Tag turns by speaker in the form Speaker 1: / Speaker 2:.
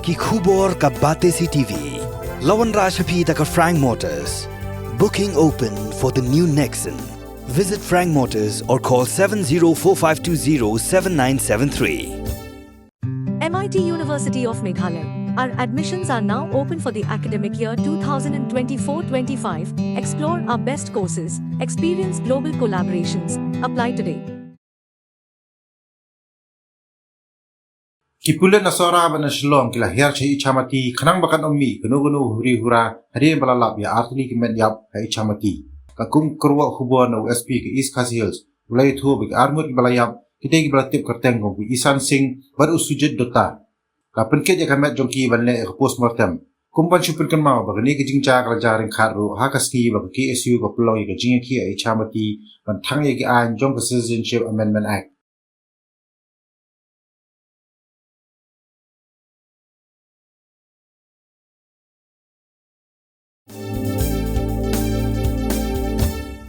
Speaker 1: ki khubor ka bate si TV. Lawan Rashapi taka Frank Motors. Booking open for the new Nexon. Visit Frank Motors or call 7045207973.
Speaker 2: MIT University of Meghalaya. Our admissions are now open for the academic year 2024-25. Explore our best courses, experience global collaborations. Apply today.
Speaker 3: Ki Pulit na Sohra ba na Shillong kila Hiar sa Ichamati kanang bakan ummi kanu huri hura hari balalap ya artini kimen yap ha Ichamati kakum kurwa hubo na USP ke East Coast Hills ulai thu big armut balayap kita ki balatip kerteng ko Isan Singh baru sujud dota ka penket ya kamet jongki banle postmortem kumpan supir kan mau bagani ke jingcha kala jaring kharu ha kaski bag KSU ko pelong ke jingki ha Ichamati ban thang ye ki an jong Citizenship Amendment Act